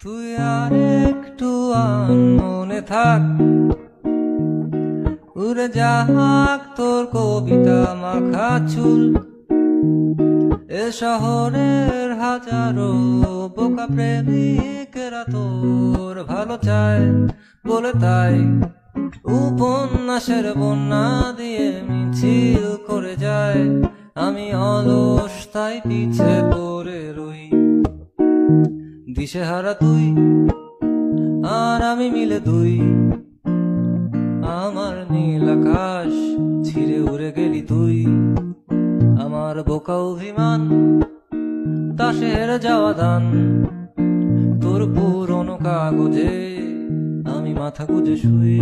তুই আর একটু মনে থাক, উড়ে যাক তোর কবিতা মাখা চুল। এ শহরের হাজারো বোকা প্রেমিকেরা তোর ভালো চায় বলে তাই উপন্যাসের বন্যা দিয়ে মিছিল করে যায়। আমি অলস তাই পিছে পড়ে রই, দিশেহারা তুই আর আমি মিলে দুই। আমার নীল আকাশ ছিঁড়ে উড়ে গেলি তুই, আমার বোকা অভিমান তাসে হেরে যাওয়া দান। তোর পুরনো কাগজে আমি মাথা গুজে শুই।